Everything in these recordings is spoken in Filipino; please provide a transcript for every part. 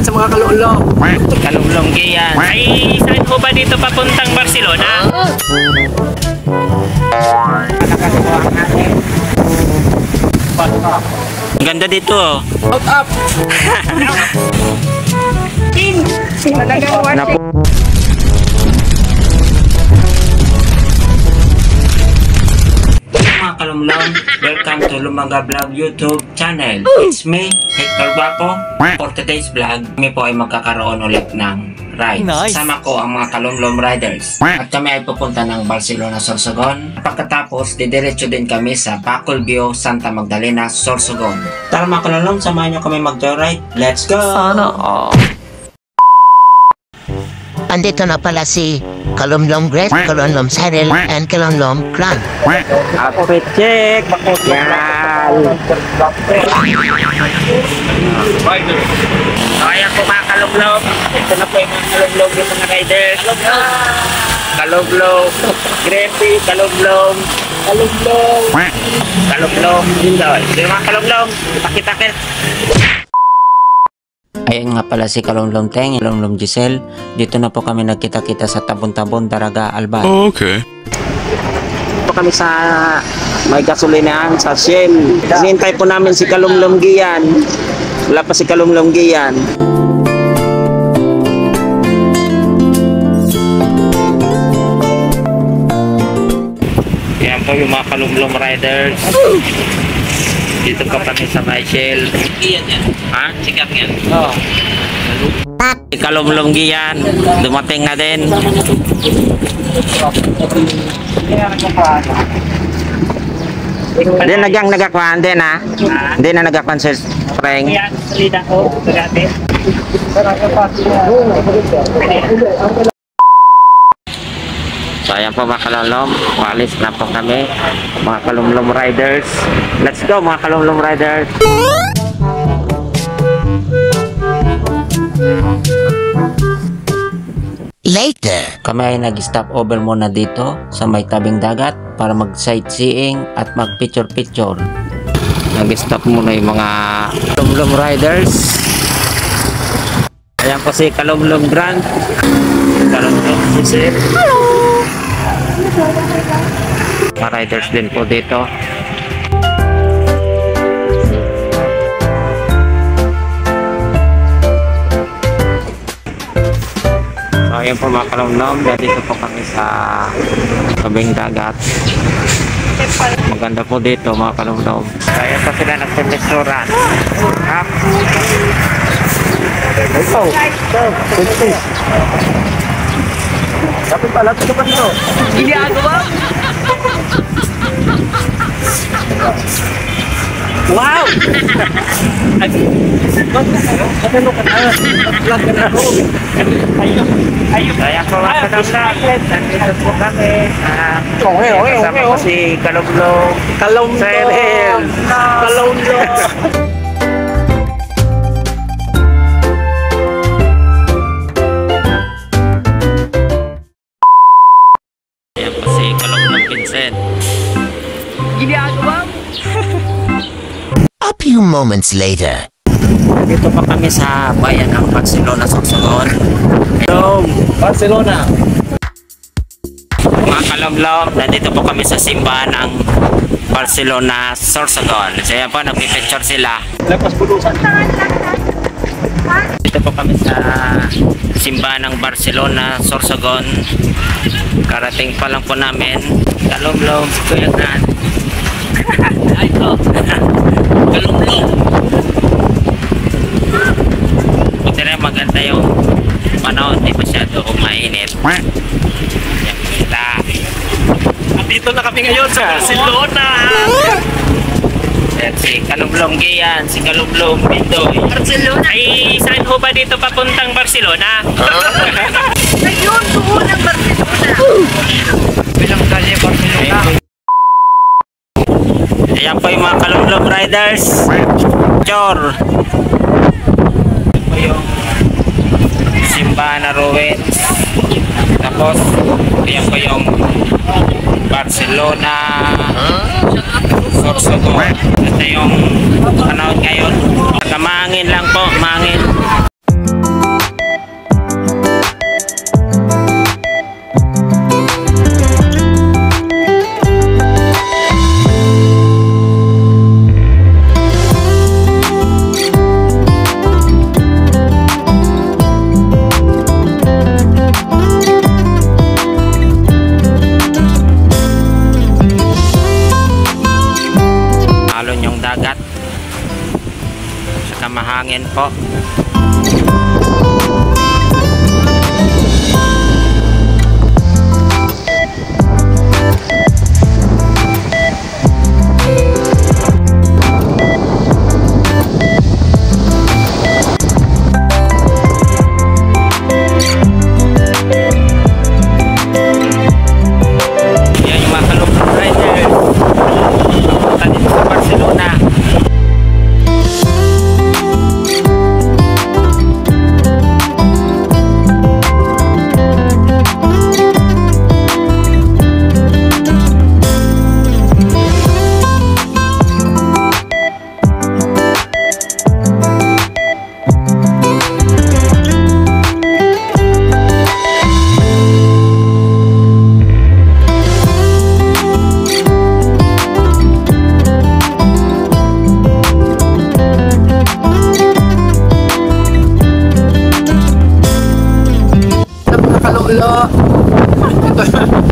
sa mga kalulong. Kalulong Gian. Ay, saan po ba dito papuntang Barcelona? Ang ganda dito oh. Out up! Napo. Mga kalumlong, welcome to Lumaga Vlog YouTube channel. It's me, Hector Guapo. For today's vlog, kami po ay magkakaroon ulit ng ride. Sama ko ang mga kalumlong riders. At kami ay pupunta ng Barcelona, Sorsogon. Pagkatapos, didiretso din kami sa Bacolview, Santa Magdalena, Sorsogon. Tara mga kalumlong, samahan nyo kami mag-joyride. Let's go! Sana all. Andito na pala si Kalumlong Grace, Kalumlong Cyril, and Kalumlong Clan. Ako check, bakit yan? Ayan po mga kalumlong. Ito na po yung mga kalumlong yung mga riders. Kalumlong, Gracie, kalumlong, Indoy. Ito yung mga kalumlong, pakita-kit. Ayan nga pala si Kalumlong Teng, Kalumlong Giselle. Dito na po kami nagkita-kita sa Tabon-Tabon, Daraga, Alban. Oh, okay. Dito kami sa may gasolinahan sa Shell. Hinintay po namin si Kalumlong Gian. Wala pa si Kalumlong Gian. Yan po yung mga Kalumlong riders. Dito pa kami sa may Shell. Gian yan. Ha? Sikat yan? Oo. Si Kalumlong Gian, dumating na din. Hindi nagang nagakwan din ha? Hindi na nagakwan sa spring. So ayan po mga kalumlong, maalis na po kami, mga Kalumlong riders. Let's go mga Kalumlong riders. Later, Kami ay nag-stop over muna dito sa may tabing dagat para mag-sightseeing at mag-picture-picture. Nag-stop muna yung mga Kalumlong riders. Ayan po si Kalumlong Grand, Kalumlong Giselle. Mga riders din po dito. So ayun po mga kalumlong, dito po kami sa tabing dagat. Maganda po dito mga kalumlong. Kaya po sila nagpipicturan. Up. Ito. Dapat pala ito pa dito. Ginagawa? Wow! Ano ka na? Vlog ka na ako. Kaya po mga kalumlong, nandito po kami. Kasama ko si Kalumlong Cyril. Kalumlong. Ayan po si Kalumlong Vincent. Ginagawa? a few moments later. Dito pa kami sa bayan ng Barcelona, Sorsogon. Hello, Barcelona. mga kalumlong, nandito po kami sa simbahan ng Barcelona, Sorsogon. So yan po, nagpipicture sila. Lapas bulusan. Dito po kami sa simbahan ng Barcelona, Sorsogon. Karating pa lang po namin. Kalumlong, si Kuya Gran. Ay po. Kalumlong. Buti rin maganda yung panahon, di masyado mainit. Yan po sila. Dito na kami ngayon sa Barcelona. Yan si Kalumlong Gian, si Kalumlong Indoy. Barcelona. Ay, saan ho ba dito papuntang Barcelona? Ayun, doon ang Barcelona. Bilang kalye Barcelona. Ayan po yung mga Kalumlong riders. Chor. Ayan po yung simbahan na ruins. Tapos, ayan po yung Barcelona, Sorsogon. Ito yung panahon ngayon. Mangin lang po, mangin. dagat. Saka mahangin po.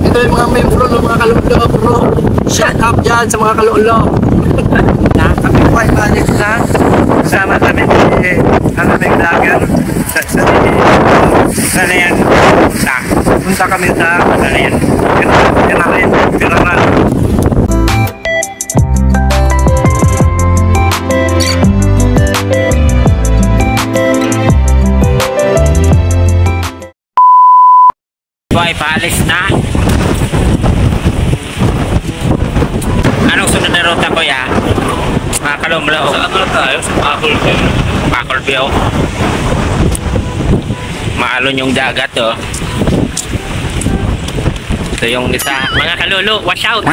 Ito yung mga membro ng mga kalumlo, bro. Shout out dyan sa mga kalumlo. Kami po ay balik na. Kasama kami ang aming vlogger. Sana yan. Punta kami sa sana yan. Pinaran. Boy, paalis na. Anong sunod na ruta ko ya? Mga kalumlo. Saan na tayo? Sa Bacolview. Bacolview. Maalon yung dagat oh. Ito yung isa. Mga kalulo, watch out!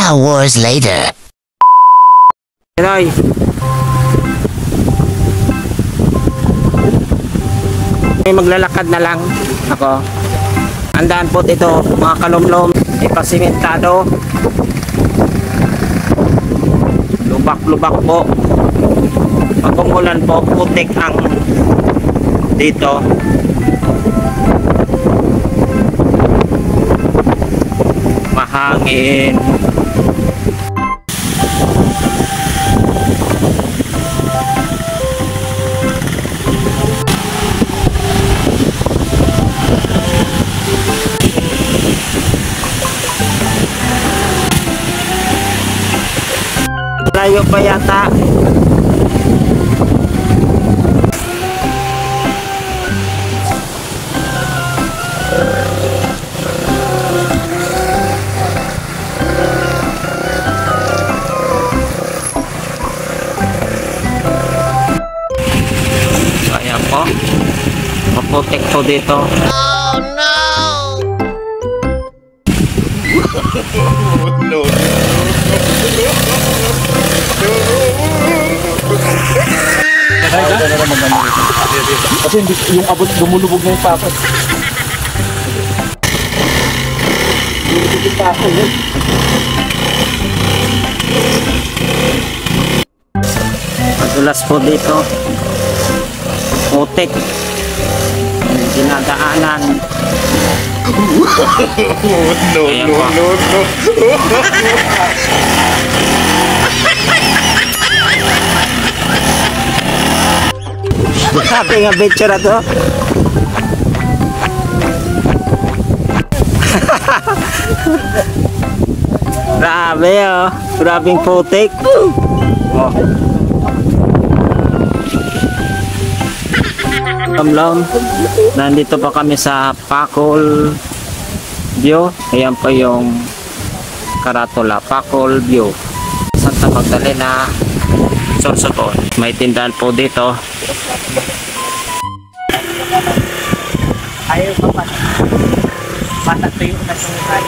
hours later. Roy. May maglalakad na lang ako. Andaan po ito mga kalumlom. Ipasimentado. Lubak-lubak po. Pag umulan po, putik ang dito. Mahangin. Layo pa yata. So, ayan po. Maputik po dito. Oh no! Kasi hindi, yung abot lumulubog na yung papas. Lumulubog yung papas eh. Madulas po dito. Putik. Dinadaanan. Ayan po. Grabe nga picture na to. Grabe oh. Grabing putik. Oh. Kamlam. Nandito pa kami sa Pacol View. Ayan pa yung karatula. Pacol View. Santa Magdalena, Sorsogon. May tindahan po dito. Ayaw pa pa. Bata tuyo na sungkay.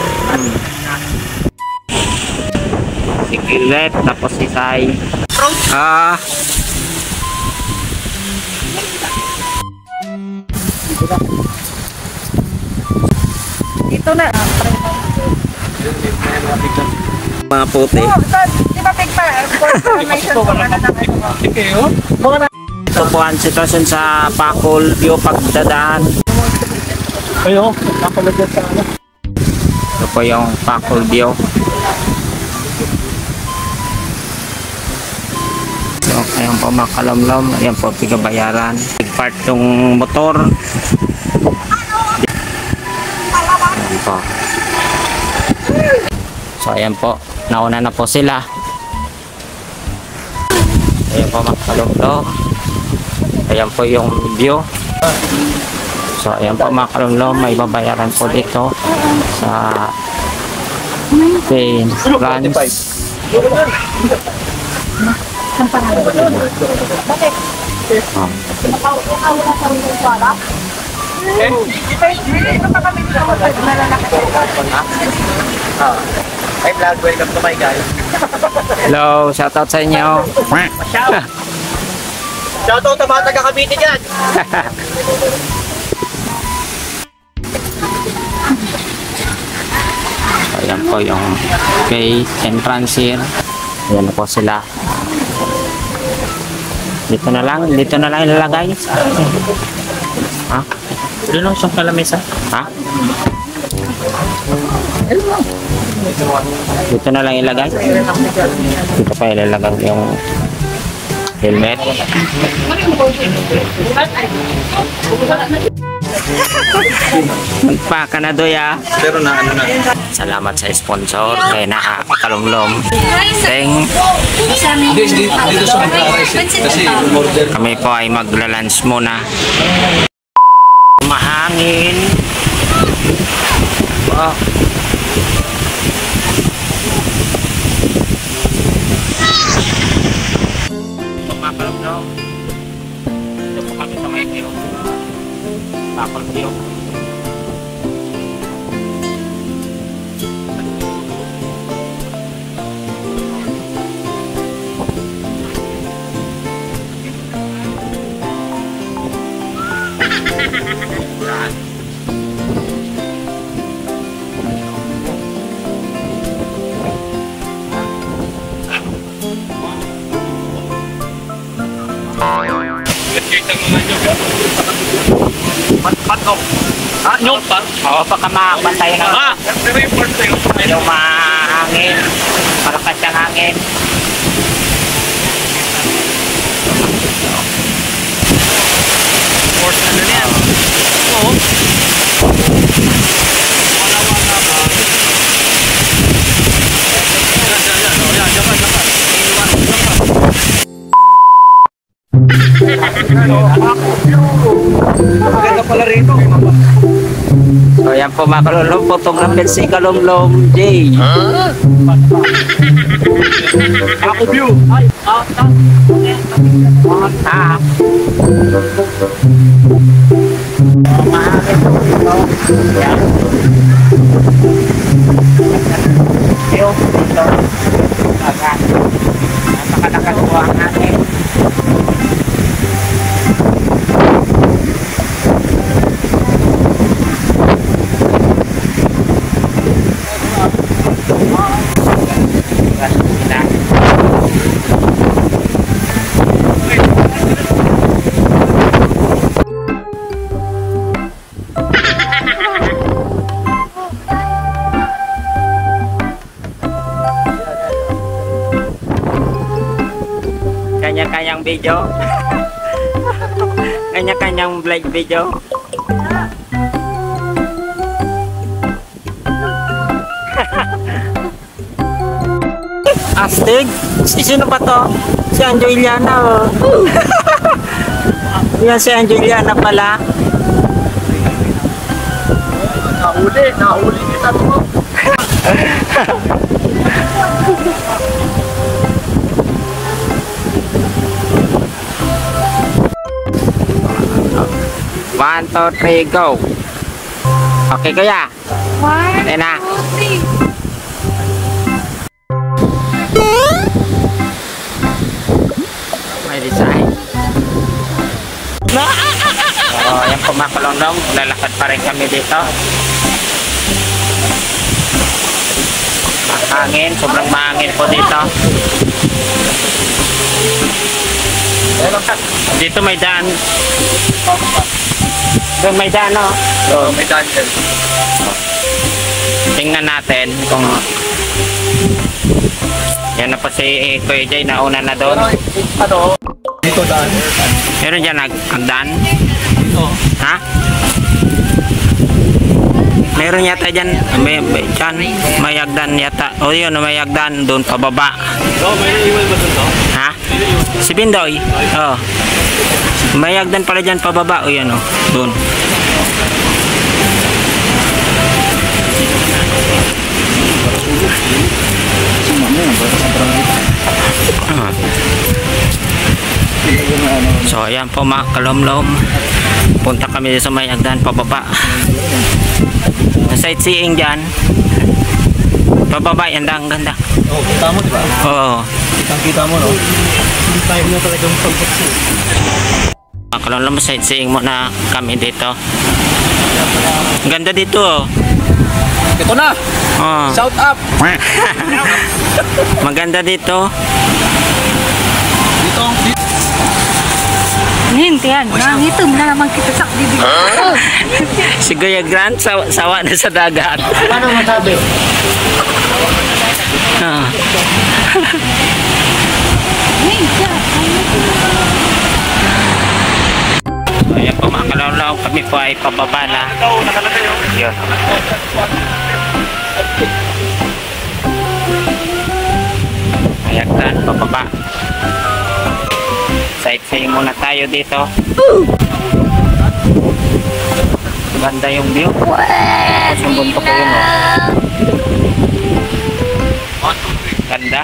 Si Kilet, tapos si Sai. Ito na. Mga puti. Di ba big pa? Information ko na ng Ito po ang sitwasyon sa Pacol View pagdadaan. Ayo, nakalagyan sa ano. Ito po yung Pacol View. So, ayan po mga kalamlam. Ayan po pigabayaran. Big-part yung motor. Ayan po. So, ayan po. Nauna na po sila. Ayan po mga kalamlam. Ayan po yung view. So, ayan po mga kalumlom, may babayaran po dito sa Pain France. Hi vlog, welcome to my guys. Hello, shoutout sa inyo. Shoutout sa mga taga-Cavite dyan. Ayan po yung kay entrance here. Ayan po sila. Dito na lang ilalagay. Ha? Doon ang siyang kalamesa. Ha? Dito na lang ilagay. Dito pa ilalagay yung helmet. Magpaka na doya. Pero na ano na. Salamat sa sponsor kay Nakakalumlom. Dito sa Mantares kasi order. Kami po ay magla-lunch muna. Mahangin. Wow. Nakakalumlom. Ito po kami sa may view. Tapos view. Patok. Ah, nyok pa? Oo, baka makapantay na. Yung mahangin. Malakas ang hangin. Force na yan. Oo. Maganda pala rito. So yan po mga kalumlom, photographer si Kalumlom J. Ako view. Ha? Yung dito. Napakalakas po ang hangin. Kanya-kanyang video. Kanya-kanyang vlog video. Astig? Sino ba to? Si Angelina. Oh. Yan si Angelina pala. Nahuli kita to. One, two, three, go. Okay, kuya. One, Ayan na. two, three. May design. So, yan po mga kalumlom. Lalakad pa rin kami dito. Mahangin. Sobrang mahangin po dito. Dito may daan. Doon may daan, no? So, may daniel. Tingnan natin kung yan na pa si Kuya Jay, nauna na doon. Ano? Dito daan. Meron dyan hagdan? Dito. Ha? Meron yata dyan, dyan, may hagdan yata. O yun, may hagdan doon pababa. Oh, may naiwan ba dito? Ha? Si Bindoy? Oo. May hagdan pala dyan pababa. O yan o, doon. So ayan po mga kalumlom, punta kami sa may hagdan pababa. Sightseeing dyan pababa, yan ang ganda. Oh, kita mo diba? Oo. Kita mo no? Hindi tayo mo talagang pagpapsi. Mga kalumlom, sightseeing muna kami dito. Ganda dito oh. Ito na! Oh. Shout up! Maganda dito. Dito. Hindi yan. Nangitom na naman kita sa bibig. Si Kuya Grant sawa na sa dagat. Paano masabi? Ah. Ayan po mga kalawlaw, kami po ay pababa na. Yun. Ayan kan, pababa. Sightseeing muna tayo dito. Ganda yung view. Tapos yung buntok ko yun oh. Ganda.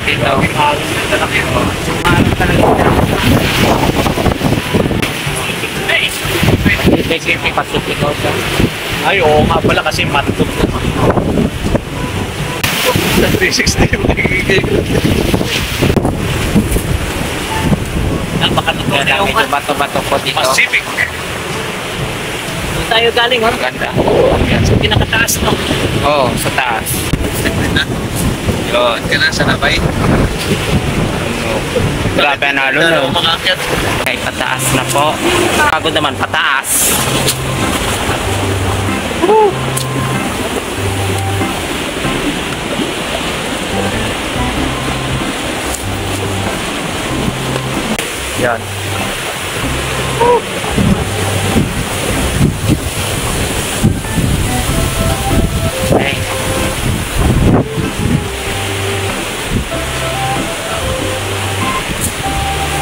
dito. Ay, oo nga pala kasi matutog na 360 napakatotoo na yung bato-bato po dito. Pacific. Doon tayo galing, ha? Ganda. Sa pinakataas, no? Oo, sa taas. Yun, kanasa na ba eh? Grabe na lalo. Makakyat. Okay, pataas na po. Pagod naman, pataas. Yan. Okay.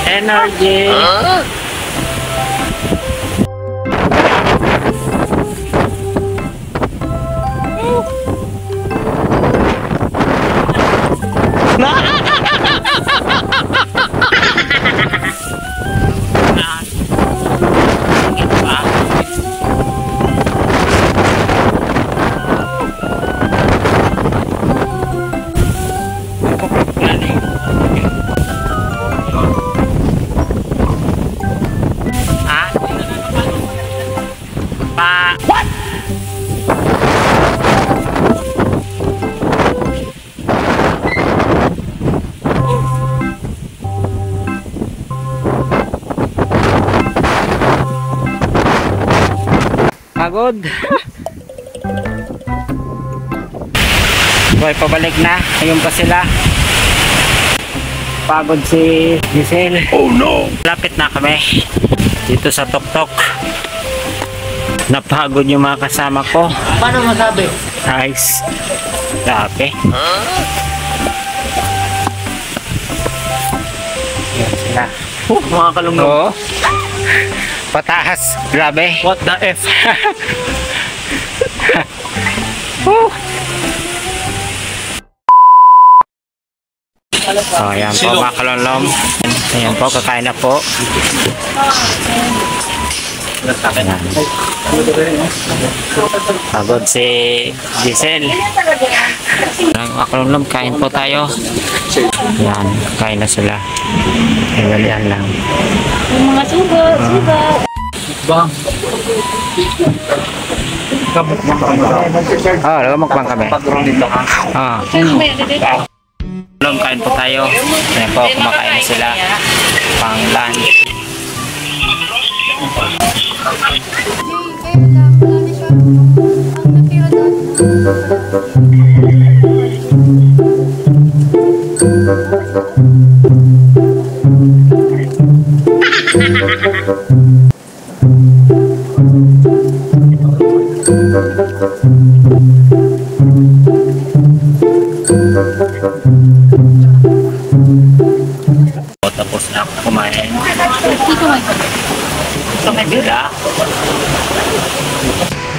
Energy. Pagod. Boy, pabalik na. Ayun pa sila. Pagod si Giselle. Oh no! Lapit na kami. Dito sa Tuktok. Napagod yung mga kasama ko. Paano masabi? Nice. Grabe. Yan sila. Mga kalungkot. Oo. Pataas. Grabe. What the F? So, ayan po mga kalolom. Ayan po, kakain na po. Ayan. Pagod si Giselle. Mga kalolom, kain po tayo. Ayan, kain na sila. Nagalian lang. Yung mga sugo. Bang. Oh, nagmukbang kami. Ah. Kalolom, kain po tayo. Ayan po, kumakain na sila. Pang lunch. Tapos na ako kumain. Bila.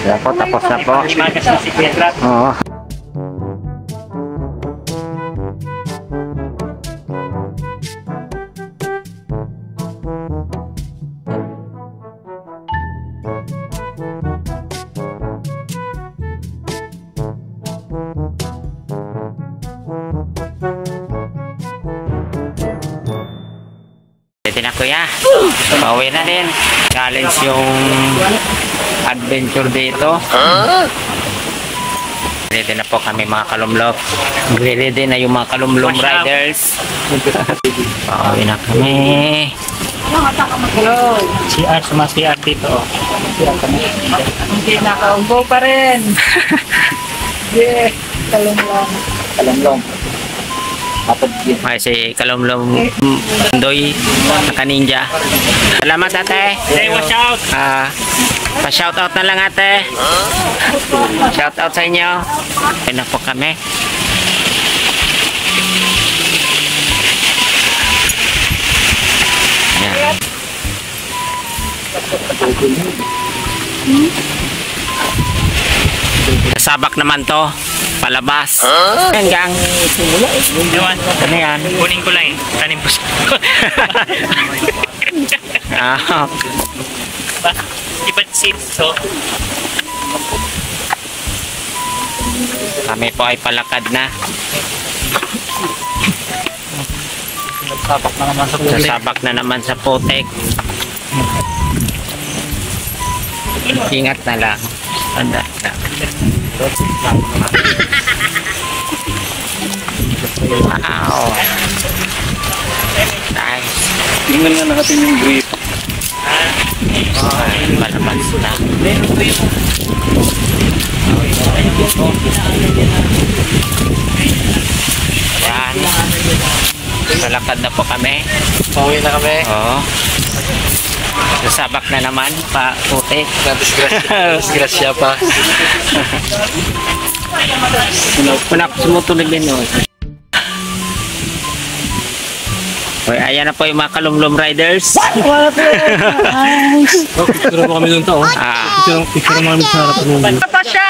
Yan po, tapos na po. Oo. Pwede na kuya. Pauwi na din. Challenge yung adventure dito. Ready na po kami mga kalumlom. Ready na yung mga kalumlom riders. Pauwi na kami. CR, suma-CR dito. Hindi nakaunggo pa rin. Yeah, kalunglang. Kalong-long. Ay, si Kalumlom Doy, naka-ninja. Salamat ate. Hey, watch out! Pa-shoutout na lang ate. Shoutout sa inyo. Ay na po kami. Ayan. Sabak naman to. palabas. Hanggang Ewan, ano yan? kunin ko lang eh. Tanim ko siya. Ah, Ibang seeds, so. kami po ay palakad na. Sapak na naman sa putik. Sasabak na naman sa putik. Ingat na lang. Tanda na. Wow. Nice. Tingnan nga natin yung brief. Palabas na. Yan. Salakad na po kami. Pauwi na kami. Oo. Sasabak na naman pa putik. Disgrasya pa. Punak sumutunog din yun. Hoy, ayan na po yung mga kalumlum riders. Picture mo kami doon to. Ah, Picture mo kami sa harapan mo. Pa siya!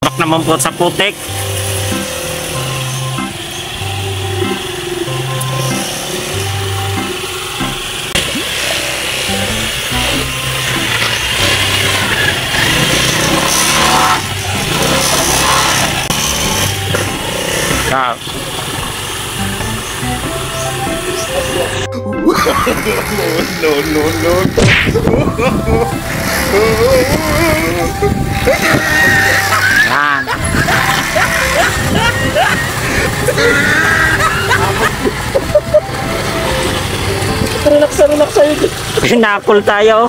bak naman po sa putik. Ah. Yan. Relax sa'yo. Pinakul tayo.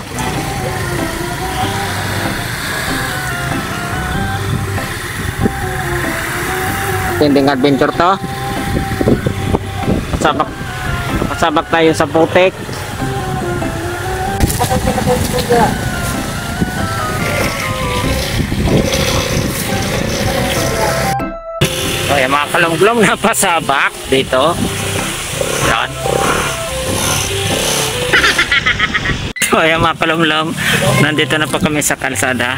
Tinding adventure to. Pasabak tayo sa putik. So, yung mga kalungglong na pasabak dito. Yan. So, yung mga kalungglong, nandito na po kami sa kalsada.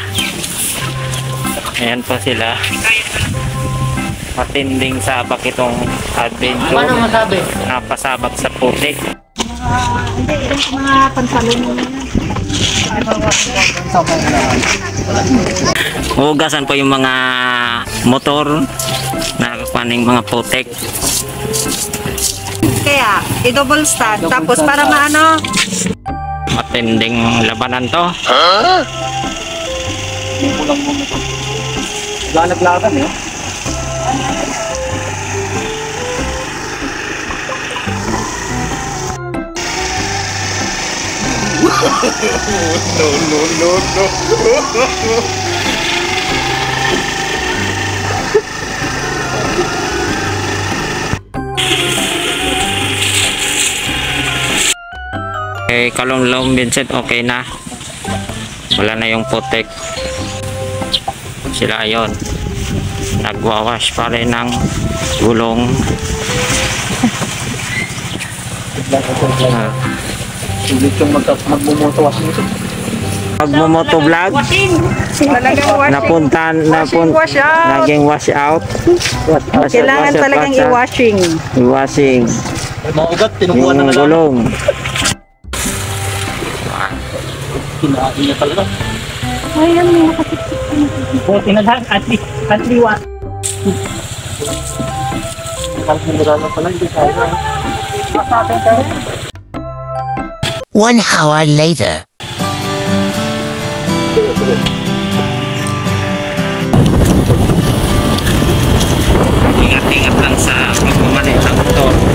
Ayan po sila. Matinding sabak itong adventure. Ano masabi? Napasabak sa putik. Hindi, mga pantalon mo na. Hugasan po yung mga motor na kapaning mga putik. Kaya, i-double stand. Tapos para maano, Matinding labanan to. Lalaglagan eh. Okay, kalong Vincent, okay na. Wala na yung putik. Sila ayon. Nagwawash pa rin ng gulong. Hindi kang magmumotowas nito. Magmumoto vlog. talagang wash out. Naging wash out. Kailangan talagang i-washing. I-washing. Maugat, tinukuha na Yung lang. gulong. Kinain niya talaga. Ayan, may nakatipsip. Buti na lang, at liwa. Kahit nilala pala, hindi tayo. 1 hour later. Ingat-ingat lang sa pagmamaneho ng motor.